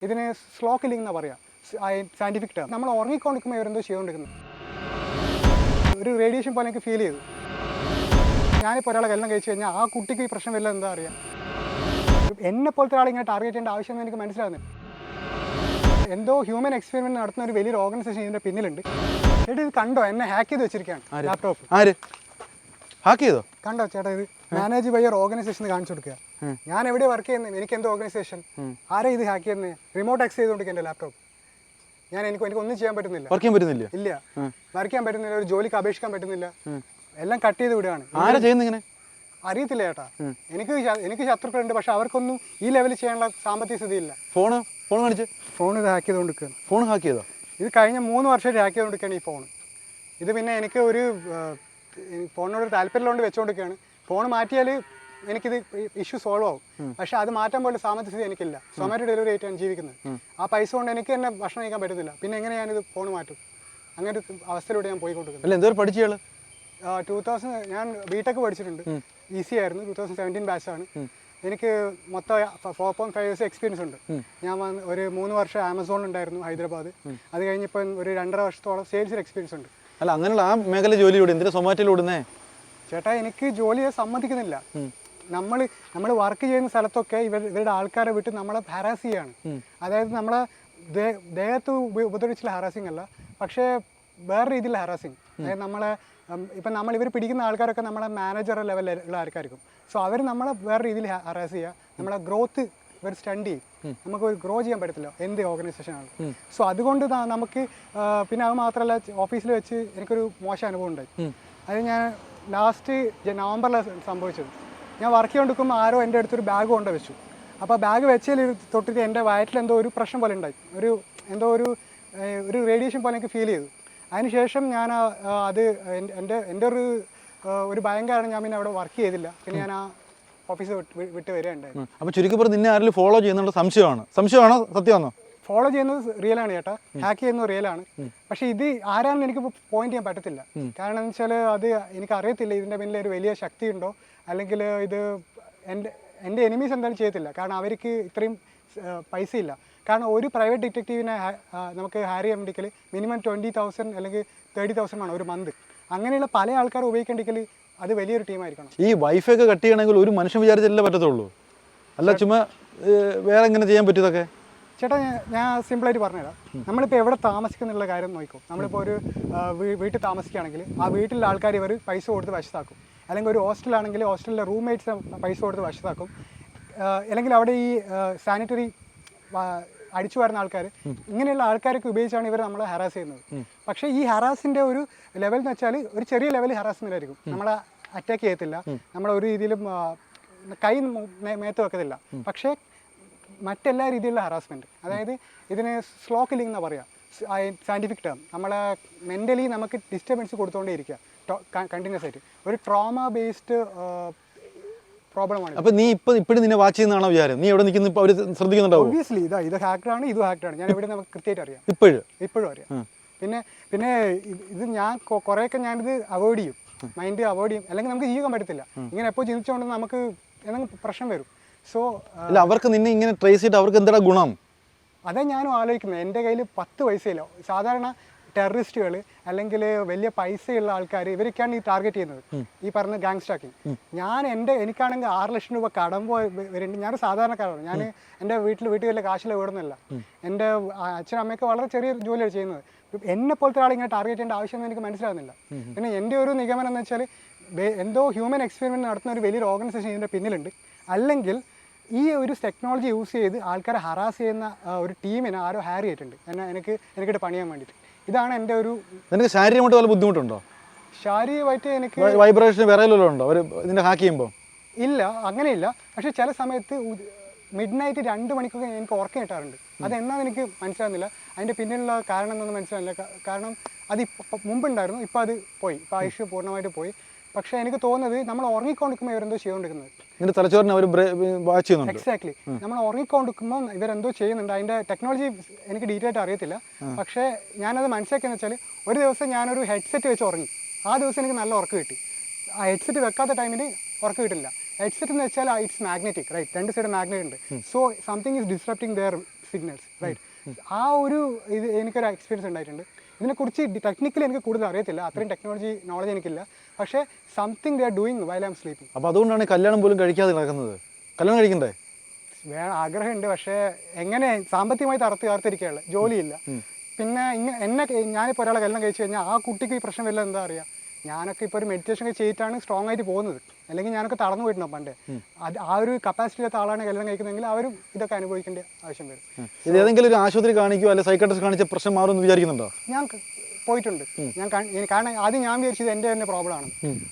ഇതിന് slow killing എന്നാണ് പറയുക, സയൻറ്റിഫിക് ടേം. നമ്മൾ ഉറങ്ങിക്കൊണ്ടിരിക്കുമ്പോൾ ഇവരെന്തോ ചെയ്തുകൊണ്ടിരിക്കുന്നത് ഒരു റേഡിയേഷൻ പോലെ എനിക്ക് ഫീൽ ചെയ്തു. ഞാനിപ്പോൾ ഒരാളെ കല്യാണം കഴിച്ചു കഴിഞ്ഞാൽ ആ കുട്ടിക്ക് ഈ പ്രശ്നം വല്ല എന്താ അറിയാം, എന്നെ പോലത്തെ ഒരാൾ ഇങ്ങനെ ടാർഗറ്റ് ചെയ്യേണ്ട ആവശ്യമൊന്നും എനിക്ക് മനസ്സിലാകുന്നില്ല. എന്തോ ഹ്യൂമൻ എക്സ്പെരിമെന്റ് നടത്തുന്ന ഒരു വലിയൊരു ഓർഗനൈസേഷൻ ഇതിന്റെ പിന്നിലുണ്ട്. ചേട്ടാ ഇത് കണ്ടോ, എന്നെ ഹാക്ക് ചെയ്ത് വെച്ചിരിക്കുകയാണ് ലാപ്ടോപ്പ്. ആര് ഹാക്ക് ചെയ്തോ? കണ്ടോ ചേട്ടാ, ഇത് മാനേജ് ബൈ ഓർഗനൈസേഷൻ കാണിച്ചു കൊടുക്കുക. ഞാൻ എവിടെ വർക്ക് ചെയ്യുന്നത്, എനിക്ക് എന്തോ ഓർഗനൈസേഷൻ, ആരാ ഇത് ഹാക്ക് ചെയ്യുന്നത്? റിമോട്ട് ആക്സസ് ചെയ്തുകൊണ്ടിരിക്കുക എൻ്റെ ലാപ്ടോപ്പ്. എനിക്ക് ഒന്നും ചെയ്യാൻ പറ്റുന്നില്ല, വർക്ക് ചെയ്യാൻ പറ്റുന്നില്ല. ഇല്ല, വർക്ക് ചെയ്യാൻ പറ്റുന്നില്ല, ഒരു ജോലിക്ക് അപേക്ഷിക്കാൻ പറ്റുന്നില്ല, എല്ലാം കട്ട് ചെയ്ത് വിടുകയാണ്. ആരാ ചെയ്യുന്നത് ഇങ്ങനെ? അറിയത്തില്ല ചേട്ടാ. എനിക്ക് ശത്രുക്കളുണ്ട്, പക്ഷെ അവർക്കൊന്നും ഈ ലെവലിൽ ചെയ്യാനുള്ള സാമ്പത്തിക സ്ഥിതിയില്ല. ഫോൺ കാണിച്ച് ഫോൺ ഇത് ഹാക്ക് ചെയ്തുകൊണ്ടിരിക്കുകയാണ്. ഫോൺ ഹാക്ക് ചെയ്തോ? ഇത് കഴിഞ്ഞ 3 വർഷമായിട്ട് ഹാക്ക് ചെയ്തുകൊണ്ടിരിക്കുകയാണ് ഈ ഫോൺ. ഇത് പിന്നെ എനിക്ക് ഒരു ഫോണിനോട് താല്പര്യമുള്ളതുകൊണ്ട് വെച്ചുകൊണ്ടിരിക്കുകയാണ്. ഫോൺ മാറ്റിയാൽ എനിക്കിത് ഇഷ്യൂ സോൾവ് ആവും, പക്ഷെ അത് മാറ്റാൻ പോലെ സാമ്പത്തിക സ്ഥിതി എനിക്കില്ല. സൊമാറ്റോ ഡെലിവറി ആയിട്ടാണ് ജീവിക്കുന്നത്. ആ പൈസ കൊണ്ട് എനിക്ക് തന്നെ ഭക്ഷണം കഴിക്കാൻ പറ്റുന്നില്ല, പിന്നെ എങ്ങനെ ഞാനിത് ഫോൺ മാറ്റും? അങ്ങനെ ഒരു അവസ്ഥയിലൂടെ ഞാൻ പോയിക്കൊണ്ടിരിക്കുന്നത്. എന്തോ പഠിച്ചാൽ 2000 ഞാൻ ബിടെക് പഠിച്ചിട്ടുണ്ട്, ഈസി ആയിരുന്നു. 2017 ബാച്ചാണ്. എനിക്ക് മൊത്തം 4.5 years എക്സ്പീരിയൻസ് ഉണ്ട്. ഞാൻ ഒരു 3 വർഷം ആമസോണിലുണ്ടായിരുന്നു ഹൈദരാബാദ്. അത് കഴിഞ്ഞിപ്പം ഒരു 2.5 വർഷത്തോളം സെയിൽസിൽ എക്സ്പീരിയൻസ് ഉണ്ട്. അല്ല, അങ്ങനെയുള്ള ആ മേഖല ജോലിയോട് എന്തിനാ സൊമാറ്റോയിലൂടുന്നേ? ചേട്ടാ എനിക്ക് ജോലിയെ സമ്മതിക്കുന്നില്ല. നമ്മൾ വർക്ക് ചെയ്യുന്ന സ്ഥലത്തൊക്കെ ഇവരുടെ ആൾക്കാരെ വിട്ട് നമ്മളെ ഹരാസ് ചെയ്യാണ്. അതായത് നമ്മളെ ദേഹത്ത് ഉപദ്രവിച്ചുള്ള ഹറാസിങ് അല്ല, പക്ഷേ വേറെ രീതിയിലുള്ള ഹറാസിങ്. അതായത് നമ്മളെ ഇപ്പം ഇവർ പിടിക്കുന്ന ആൾക്കാരൊക്കെ നമ്മളെ മാനേജർ ലെവലിലുള്ള ആൾക്കാർക്കും. സോ അവർ നമ്മളെ വേറെ രീതിയിൽ ഹറാസ് ചെയ്യുക, നമ്മളെ ഗ്രോത്ത് ഇവർ സ്റ്റണ്ട് ചെയ്യും. നമുക്ക് ഒരു ഗ്രോ ചെയ്യാൻ പറ്റത്തില്ല എന്ത് ഓർഗനൈസേഷനാണ്. സോ അതുകൊണ്ട് നമുക്ക് പിന്നെ അത് മാത്രമല്ല, ഓഫീസിൽ വെച്ച് എനിക്കൊരു മോശം അനുഭവം ഉണ്ടായി. അത് ഞാൻ ലാസ്റ്റ് നവംബറിലാണ് സംഭവിച്ചത്. ഞാൻ വർക്ക് ചെയ്തുകൊണ്ടിരിക്കുമ്പോൾ ആരോ എൻ്റെ അടുത്തൊരു ബാഗ് കൊണ്ട് വെച്ചു. അപ്പോൾ ബാഗ് വെച്ചതിൽ തൊട്ടിട്ട് എൻ്റെ വയറ്റിൽ എന്തോ ഒരു പ്രശ്നം പോലെ ഉണ്ടായി, ഒരു റേഡിയേഷൻ പോലെ എനിക്ക് ഫീൽ ചെയ്തു. അതിനുശേഷം ഞാൻ അത് എൻ്റെ ഒരു ഭയങ്കരമാണ്. ഞാൻ പിന്നെ അവിടെ വർക്ക് ചെയ്തില്ല, പിന്നെ ഞാൻ ആ ഓഫീസ് വിട്ട് വരികയുണ്ടായിരുന്നു. അപ്പോൾ ചുരുക്കി പറഞ്ഞ് നിന്നെ ആരെങ്കിലും ഫോളോ ചെയ്യുന്നുള്ള സംശയമാണോ സത്യമാണോ? ഫോളോ ചെയ്യുന്നത് റിയലാണ് ചേട്ടാ, ഹാക്ക് ചെയ്യുന്നത് റിയലാണ്. പക്ഷെ ഇത് ആരാണെന്ന് എനിക്ക് പോയിന്റ് ചെയ്യാൻ പറ്റത്തില്ല. കാരണം എന്ന് വെച്ചാൽ അത് എനിക്ക് അറിയത്തില്ല ഇതിൻ്റെ പിന്നിൽ ഒരു വലിയ ശക്തി ഉണ്ടോ, അല്ലെങ്കിൽ ഇത് എൻ്റെ എനിമീസ് എന്തായാലും ചെയ്യത്തില്ല. കാരണം അവർക്ക് ഇത്രയും പൈസ ഇല്ല. കാരണം ഒരു പ്രൈവറ്റ് ഡിറ്റക്റ്റീവിനെ നമുക്ക് ഹാരി ചെയ്യാൻ വേണ്ടിക്കൽ മിനിമം 20,000 അല്ലെങ്കിൽ 30,000 ആണ് ഒരു മന്ത്. അങ്ങനെയുള്ള പല ആൾക്കാർ ഉപയോഗിക്കേണ്ടെങ്കിൽ അത് വലിയൊരു ടീമായിരിക്കണം. ഈ വൈഫൈ ഒക്കെ കട്ട് ചെയ്യണമെങ്കിൽ ഒരു മനുഷ്യൻ വിചാരിച്ചല്ലേ പറ്റത്തുള്ളൂ, അല്ല ചുമ്മാ വേറെ എങ്ങനെ ചെയ്യാൻ പറ്റിയതൊക്കെ? ചേട്ടാ ഞാൻ സിമ്പിളായിട്ട് പറഞ്ഞുതരാം. നമ്മളിപ്പോൾ എവിടെ താമസിക്കുന്നുള്ള കാര്യം നോക്കിക്കോ. നമ്മളിപ്പോൾ ഒരു വീട്ടിൽ താമസിക്കുകയാണെങ്കിൽ ആ വീട്ടിലെ ആൾക്കാർ ഇവർ പൈസ കൊടുത്ത് വശത്താക്കും. അല്ലെങ്കിൽ ഒരു ഹോസ്റ്റലാണെങ്കിൽ ഹോസ്റ്റലിലെ റൂംമേറ്റ്സ് പൈസ കൊടുത്ത് വശത്താക്കും. അല്ലെങ്കിൽ അവിടെ ഈ സാനിറ്ററി അടിച്ചു വരുന്ന ആൾക്കാർ, ഇങ്ങനെയുള്ള ആൾക്കാരൊക്കെ ഉപയോഗിച്ചാണ് ഇവർ നമ്മളെ ഹറാസ് ചെയ്യുന്നത്. പക്ഷേ ഈ ഹറാസിൻ്റെ ഒരു ലെവൽ എന്ന് വെച്ചാൽ ഒരു ചെറിയ ലെവൽ ഹറാസ്മെൻ്റ് ആയിരിക്കും. നമ്മളെ അറ്റാക്ക് ചെയ്യത്തില്ല, നമ്മളെ ഒരു രീതിയിലും കൈ മേത്ത് വെക്കത്തില്ല. പക്ഷേ മറ്റെല്ലാ രീതിയിലുള്ള ഹറാസ്മെൻറ്റ്, അതായത് ഇതിന് സ്ലോ കില്ലിംഗ് എന്നാണ് പറയുക, സയൻറ്റിഫിക് ടേം. നമ്മളെ മെൻ്റലി നമുക്ക് ഡിസ്റ്റർബൻസ് കൊടുത്തുകൊണ്ടേ ഇരിക്കുക കണ്ടിന്യൂസ് ആയിട്ട്. ഒരു ട്രോമ ബേസ്ഡ് പ്രോബ്ലമാണ്. അപ്പോൾ നീ ഇപ്പോഴും നിന്നെ വാച്ച് ചെയ്യുന്നതാണോ വിചാരം? നീ എവിടെ നിൽക്കുന്നു ഇപ്പോൾ അവർ ശ്രദ്ധിക്കുന്നുണ്ടാവും? ഒബ്വിയസ്ലി ഇത് ഹാക്ഡാണ്, ഇത് ഹാക്ഡാണ്. ഞാൻ എവിടെ നമുക്ക് കൃത്യമായിട്ട് അറിയാം, ഇപ്പോഴും അറിയാം. പിന്നെ ഇത് ഞാൻ കുറേയൊക്കെ ഞാനിത് അവോയ്ഡ് ചെയ്യും, മൈൻഡ് അവോയ്ഡ് ചെയ്യും. അല്ലെങ്കിൽ നമുക്ക് ജീവിക്കാൻ പറ്റത്തില്ല. ഇങ്ങനെ എപ്പോൾ ചിന്തിച്ചുകൊണ്ട് നമുക്ക് എന്തെങ്കിലും പ്രശ്നം വരും. സോ അല്ല, അവർക്ക് നിന്നെ ഇങ്ങനെ ട്രേസ് ചെയ്തിട്ട് അവർക്ക് എന്താ ഗുണം? അതേ ഞാനും ആലോചിക്കുന്നത്. എൻ്റെ കയ്യിൽ 10 പൈസയില്ല. സാധാരണ ടെററിസ്റ്റുകൾ അല്ലെങ്കിൽ വലിയ പൈസയുള്ള ആൾക്കാർ ഇവരൊക്കെയാണ് ഈ ടാർഗറ്റ് ചെയ്യുന്നത്, ഈ പറഞ്ഞ ഗാങ്സ്റ്റാക്കിങ്. എനിക്കാണെങ്കിൽ 6 ലക്ഷം രൂപ കടം വരുന്നുണ്ട്. ഞാൻ സാധാരണക്കാരാണ്. ഞാൻ എൻ്റെ വീട്ടിൽ വലിയ കാശിൽ വീടുന്നില്ല. എൻ്റെ അച്ഛനും അമ്മയൊക്കെ വളരെ ചെറിയ ജോലിയാണ് ചെയ്യുന്നത്. എന്നെ പോലത്തെ ആളിങ്ങനെ ടാർഗറ്റ് ചെയ്യേണ്ട ആവശ്യമൊന്നും എനിക്ക് മനസ്സിലാകുന്നില്ല. പിന്നെ എൻ്റെ ഒരു നിഗമനം എന്ന് വെച്ചാൽ എന്തോ ഹ്യൂമൻ എക്സ്പെരിമെന്റ് നടത്തുന്ന ഒരു വലിയൊരു ഓർഗനൈസേഷൻ ഇതിൻ്റെ പിന്നിലുണ്ട്. അല്ലെങ്കിൽ ഈ ഒരു ടെക്നോളജി യൂസ് ചെയ്ത് ആൾക്കാരെ ഹറാസ് ചെയ്യുന്ന ഒരു ടീമിനെ ആരോ ഹാരി ചെയ്തിട്ടുണ്ട് എനിക്കിട്ട് പണിയാൻ വേണ്ടിയിട്ട്. ഇതാണ് എൻ്റെ ഒരു. നിനക്ക് ശാരീരികമായിട്ട് വല്ല ബുദ്ധിമുട്ടുണ്ടോ? ശാരീരികമായിട്ട് എനിക്ക് വൈബ്രേഷൻ വേറെ ഉണ്ടോ ഇതിനെ ഹാക്ക് ചെയ്യുമ്പോൾ? ഇല്ല, അങ്ങനെയില്ല. പക്ഷേ ചില സമയത്ത് മിഡ്നൈറ്റ് 2 മണിക്കൊക്കെ എനിക്ക് ഉറക്കം കിട്ടാറുണ്ട്. അതെന്നാന്ന് എനിക്ക് മനസ്സിലാകുന്നില്ല. അതിൻ്റെ പിന്നിലുള്ള കാരണം എന്നൊന്നും മനസ്സിലാകുന്നില്ല. കാരണം അത് മുമ്പുണ്ടായിരുന്നു, ഇപ്പോൾ അത് പോയി, ഇപ്പോൾ ആ ഇഷ്യൂ പൂർണ്ണമായിട്ട് പോയി. പക്ഷേ എനിക്ക് തോന്നുന്നത് നമ്മൾ ഉറങ്ങിക്കൊണ്ടിരിക്കുമ്പോൾ ഇവരെന്തോ ചെയ്തുകൊണ്ടിരിക്കുന്നത്. നിന്റെ തലച്ചോറിനെ അവർ വാച്ച് ചെയ്യുന്നുണ്ട്. എക്സാക്ട്ലി. നമ്മൾ ഉറങ്ങിക്കൊണ്ടിരിക്കുമ്പോൾ ഇവരെന്തോ ചെയ്യുന്നുണ്ട്. അതിൻ്റെ ടെക്നോളജി എനിക്ക് ഡീറ്റെയിൽ ആയിട്ട് അറിയത്തില്ല. പക്ഷേ ഞാനത് മനസ്സിലാക്കിയെന്ന് വെച്ചാൽ, ഒരു ദിവസം ഞാനൊരു ഹെഡ്സെറ്റ് വെച്ച് ഉറങ്ങി. ആ ദിവസം എനിക്ക് നല്ല ഉറക്കം കിട്ടി. ആ ഹെഡ്സെറ്റ് വെക്കാത്ത ടൈമിന് ഉറക്കം കിട്ടില്ല. ഹെഡ്സെറ്റ് എന്ന് വെച്ചാൽ it's magnetic, right? 2 side magnet ഉണ്ട്. So something is disrupting their signals right. ആ ഒരു ഇത് എനിക്കൊരു എക്സ്പീരിയൻസ് ഉണ്ടായിട്ടുണ്ട്. ഇതിനെക്കുറിച്ച് ടെക്നിക്കലി എനിക്ക് കൂടുതൽ അറിയത്തില്ല, അത്രയും ടെക്നോളജി നോളജ് എനിക്കില്ല. പക്ഷേ something they are doing while I M sleeping. അപ്പോൾ അതുകൊണ്ടാണ് കല്യാണം പോലും കഴിക്കാതെ നടക്കുന്നത്. കല്യാണം കഴിക്കണ്ടേ? വേണം, ആഗ്രഹമുണ്ട്. പക്ഷേ എങ്ങനെ സാമ്പത്തികമായി തകർത്തിരിക്കുകയുള്ളു, ജോലിയില്ല. പിന്നെ ഞാനിപ്പോൾ ഒരാളെ കല്യാണം കഴിച്ചു കഴിഞ്ഞാൽ ആ കുട്ടിക്ക് ഈ പ്രശ്നം വല്ല എന്താ അറിയുക. ഞാനൊക്കെ ഇപ്പോൾ ഒരു മെഡിറ്റേഷൻ ഒക്കെ ചെയ്തിട്ടാണ് സ്ട്രോങ് ആയിട്ട് പോകുന്നത്. അല്ലെങ്കിൽ ഞാനൊക്കെ തളർന്നു പോയിട്ടുണ്ടാവും പണ്ടേ. ആ ഒരു കപ്പാസിറ്റി ഇല്ലാത്ത ആളാണ് കല്യാണം കഴിക്കുന്നതെങ്കിൽ അവരും ഇതൊക്കെ അനുഭവിക്കേണ്ട ആവശ്യം വരും. ഇത് ഏതെങ്കിലും ഒരു ആശുപത്രി കാണിക്കുമോ അല്ലെങ്കിൽ സൈക്കാട്രിസ്റ്റ് കാണിച്ച പ്രശ്നം മാറുമെന്ന് വിചാരിക്കുന്നുണ്ടോ? ഞാൻ പോയിട്ടുണ്ട്. കാരണം ആദ്യം ഞാൻ വിചാരിച്ചത് എൻ്റെ തന്നെ പ്രോബ്ലം ആണ്.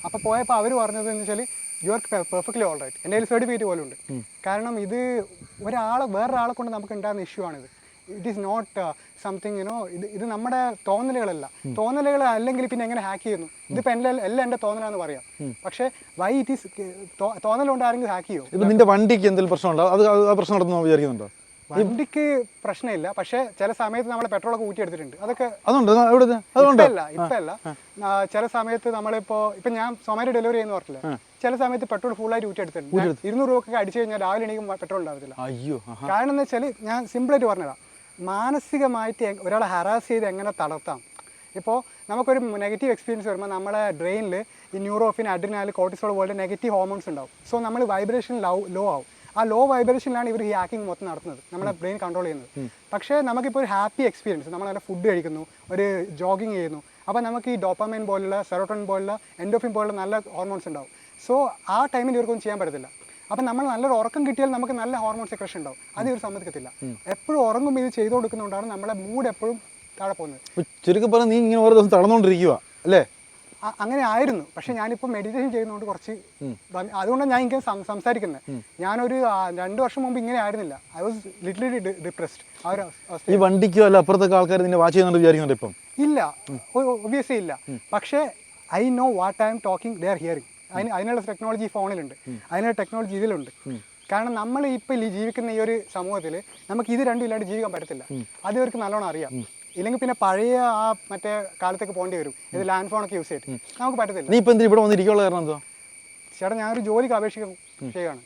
അപ്പോൾ പോയപ്പോൾ അവർ പറഞ്ഞത് എന്ന് വെച്ചാൽ you are perfectly all right. എൻ്റെ കയ്യിൽ സർട്ടിഫിക്കറ്റ് പോലും ഉണ്ട്. കാരണം ഇത് വേറൊരാളെ കൊണ്ട് നമുക്ക് ഉണ്ടാകുന്ന ഇഷ്യൂ ആണിത്. ഇറ്റ് ഈസ് നോട്ട് സംതിങ് ഇത് നമ്മുടെ തോന്നലുകളല്ല. തോന്നലുകൾ അല്ലെങ്കിൽ പിന്നെ എങ്ങനെ ഹാക്ക് ചെയ്യുന്നു? ഇതിപ്പോൾ എല്ലാം എൻ്റെ തോന്നലാന്ന് പറയാം. പക്ഷേ വൈ ഇറ്റ് ഈസ് തോന്നലുകൊണ്ട് ആരെങ്കിലും ഹാക്ക് ചെയ്യുമോ? ഇപ്പം നിന്റെ വണ്ടിക്ക് എന്തെങ്കിലും പ്രശ്നമുണ്ടോ? ആ പ്രശ്നം നടത്തുന്നു വിചാരിക്കുന്നുണ്ടോ? വണ്ടിക്ക് പ്രശ്നമില്ല, പക്ഷേ ചില സമയത്ത് നമ്മൾ പെട്രോളൊക്കെ ഊറ്റിയെടുത്തിട്ടുണ്ട്. അതൊക്കെ ഇപ്പല്ല ചില സമയത്ത് ഇപ്പം ഞാൻ സൊമാറ്റോ ഡെലിവറി ചെയ്യുന്ന പറഞ്ഞില്ല, ചില സമയത്ത് പെട്രോൾ ഫുള്ളായിട്ട് ഊറ്റിയെടുത്തിട്ടുണ്ട്. 200 രൂപ അടിച്ചു കഴിഞ്ഞാൽ രാവിലെ എണീക്കും പെട്രോൾ ഉണ്ടാവത്തില്ല. കാരണം എന്ന് വെച്ചാൽ ഞാൻ സിമ്പിളായിട്ട് പറഞ്ഞതാണ്, മാനസികമായിട്ട് ഒരാളെ ഹറാസ് ചെയ്ത് എങ്ങനെ തളർത്താം. ഇപ്പോൾ നമുക്കൊരു നെഗറ്റീവ് എക്സ്പീരിയൻസ് വരുമ്പോൾ നമ്മളെ ബ്രെയിനിൽ ഈ ന്യൂറോഫിൻ, അഡ്രിനാലിൻ, കോർട്ടിസോൾ പോലുള്ള നെഗറ്റീവ് ഹോർമോൺസ് ഉണ്ടാവും. സോ നമ്മൾ വൈബ്രേഷൻ ലോ ആവും. ആ ലോ വൈബ്രേഷനിലാണ് ഇവർ ഈ ഹാക്കിംഗ് മൊത്തം നടത്തുന്നത്, നമ്മളെ ബ്രെയിൻ കൺട്രോൾ ചെയ്യുന്നത്. പക്ഷേ നമുക്കിപ്പോൾ ഒരു ഹാപ്പി എക്സ്പീരിയൻസ്, നമ്മൾ നല്ല ഫുഡ് കഴിക്കുന്നു, ഒരു ജോഗിങ് ചെയ്യുന്നു, അപ്പോൾ നമുക്ക് ഈ ഡോപ്പാമൈൻ പോലുള്ള, സെറോട്ടോണിൻ പോലുള്ള, എൻഡോഫിൻ പോലുള്ള നല്ല ഹോർമോൺസ് ഉണ്ടാവും. സോ ആ ടൈമിൽ ഇവർക്കൊന്നും ചെയ്യാൻ പറ്റത്തില്ല. അപ്പം നമ്മൾ നല്ലൊരു ഉറക്കം കിട്ടിയാൽ നമുക്ക് നല്ല ഹോർമോൺ സെക്രഷൻ ഉണ്ടാവും. അത് ഇവർ സമ്മതിക്കത്തില്ല. എപ്പോഴും ഉറങ്ങുമ്പോൾ ഇത് ചെയ്തു കൊടുക്കുന്നതുകൊണ്ടാണ് നമ്മുടെ മൂഡ് എപ്പോഴും താഴെ പോകുന്നത്. ചുരുക്കി പറഞ്ഞാൽ നീ ഇങ്ങനെ ഓരോ ദിവസം തളർന്നുകൊണ്ടിരിക്കുക അല്ലേ? അങ്ങനെ ആയിരുന്നു. പക്ഷെ ഞാനിപ്പോൾ മെഡിറ്റേഷൻ ചെയ്യുന്നതുകൊണ്ട് കുറച്ച്, അതുകൊണ്ടാണ് ഞാൻ ഇങ്ങനെ സംസാരിക്കുന്നത്. ഞാനൊരു 2 വർഷം മുമ്പ് ഇങ്ങനെ ആയിരുന്നില്ല. I was literally depressed. ആ ഒരു അവസ്ഥ. ഈ വണ്ടിക്കോ അല്ല അപ്പുറത്തൊക്കെ ആൾക്കാർ നിന്നെ വാച്ച് ചെയ്യുന്നുണ്ട് വിചാരിക്കുന്നുണ്ട് ഇപ്പം? ഇല്ല, ഒബ്വിയസ്ലി ഇല്ല. പക്ഷേ I know what I am talking, they are hearing. അതിനുള്ള ടെക്നോളജി ഫോണിലുണ്ട്, അതിനുള്ള ടെക്നോളജി ഇതിലുണ്ട്. കാരണം നമ്മൾ ഇപ്പോൾ ജീവിക്കുന്ന ഈ ഒരു സമൂഹത്തിൽ നമുക്ക് ഇത് രണ്ടും ഇല്ലാണ്ട് ജീവിക്കാൻ പറ്റത്തില്ല. അത് ഇവർക്ക് നല്ലോണം അറിയാം. ഇല്ലെങ്കിൽ പിന്നെ പഴയ ആ മറ്റേ കാലത്തേക്ക് പോകേണ്ടി വരും. ഇത് ലാൻഡ് ഫോണൊക്കെ യൂസ് ചെയ്തിട്ട് നമുക്ക് പറ്റത്തില്ല. നീ ഇപ്പം ഇവിടെ വന്നിരിക്കാനുള്ള കാരണം എന്താ? ചേട്ടാ, ഞാനൊരു ജോലിക്ക് ചെയ്യുകയാണ്.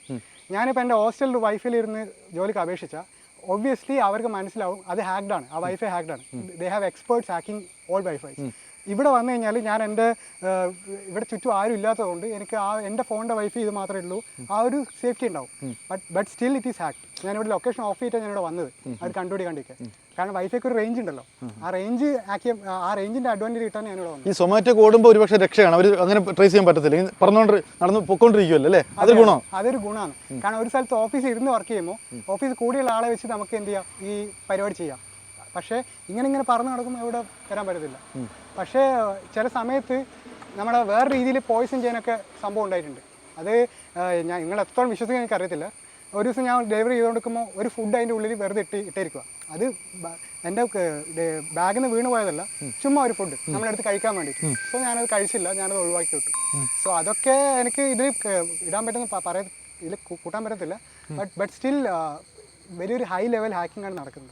ഞാനിപ്പോൾ എൻ്റെ ഹോസ്റ്റലിൽ വൈഫിലിരുന്ന് ജോലിക്ക് അപേക്ഷിച്ചാൽ ഒബ്വിയസ്ലി അവർക്ക് മനസ്സിലാവും അത് ഹാക്ഡാണ്, ആ വൈഫൈ ഹാക്ഡാണ്. They have experts hacking all wifi. ഇവിടെ വന്നു കഴിഞ്ഞാൽ ഞാൻ ഇവിടെ ചുറ്റും ആരും ഇല്ലാത്തതുകൊണ്ട് എനിക്ക് എൻ്റെ ഫോണിൻ്റെ വൈഫൈ ഇത് മാത്രമേ ഉള്ളൂ. ആ ഒരു സേഫ്റ്റി ഉണ്ടാവും. But still it is hacked. ഞാനിവിടെ ലൊക്കേഷൻ ഓഫ് ചെയ്തിട്ടാണ് ഞാനിവിടെ വന്നത്, അത് കണ്ടുപിടിക്കാൻ. കാരണം വൈഫൈക്ക് ഒരു റേഞ്ച് ഉണ്ടല്ലോ, ആ റേഞ്ചിൻ്റെ അഡ്വാൻറ്റേജ് കിട്ടാൻ ഞാനിവിടെ വന്നു. ഈ സൊമാറ്റോ ഓടുമ്പോൾ ഒരുപക്ഷെ രക്ഷയാണ്, അവർ അങ്ങനെ ട്രേസ് ചെയ്യാൻ പറ്റത്തില്ല, നടന്ന് പൊക്കോണ്ടിരിക്കുമല്ലോ അല്ലേ? അതൊരു ഗുണമാണ്. കാരണം ഒരു സ്ഥലത്ത് ഓഫീസിൽ ഇരുന്ന് വർക്ക് ചെയ്യുമ്പോൾ ഓഫീസ് കൂടിയുള്ള ആളെ വെച്ച് നമുക്ക് എന്ത് ചെയ്യാം, ഈ പരിപാടി ചെയ്യാം. പക്ഷേ ഇങ്ങനെ പറഞ്ഞു നടക്കുമ്പോൾ ഇവിടെ വരാൻ പറ്റത്തില്ല. പക്ഷേ ചില സമയത്ത് നമ്മളെ വേറെ രീതിയിൽ പോയിസൺ ചെയ്യാനൊക്കെ സംഭവം ഉണ്ടായിട്ടുണ്ട്. അത് നിങ്ങൾ എത്രത്തോളം വിശ്വസിക്കാൻ എനിക്കറിയത്തില്ല. ഒരു ദിവസം ഞാൻ ഡെലിവറി ചെയ്ത് കൊടുക്കുമ്പോൾ ഒരു ഫുഡ് അതിൻ്റെ ഉള്ളിൽ വെറുതെ ഇട്ടിരിക്കുക. അത് എൻ്റെ ബാഗിൽ നിന്ന് വീണ് പോയതല്ല, ചുമ്മാ ഒരു ഫുഡ് നമ്മളെടുത്ത് കഴിക്കാൻ വേണ്ടിയിട്ട്. സോ ഞാനത് കഴിച്ചില്ല, ഞാനത് ഒഴിവാക്കി വിട്ടു. സോ അതൊക്കെ എനിക്ക് ഇതിൽ ഇടാൻ പറ്റുന്ന ഇതിൽ കൂട്ടാൻ പറ്റത്തില്ല. ബട്ട് സ്റ്റിൽ വലിയൊരു ഹൈ ലെവൽ ഹാക്കിംഗ് ആണ് നടക്കുന്നത്.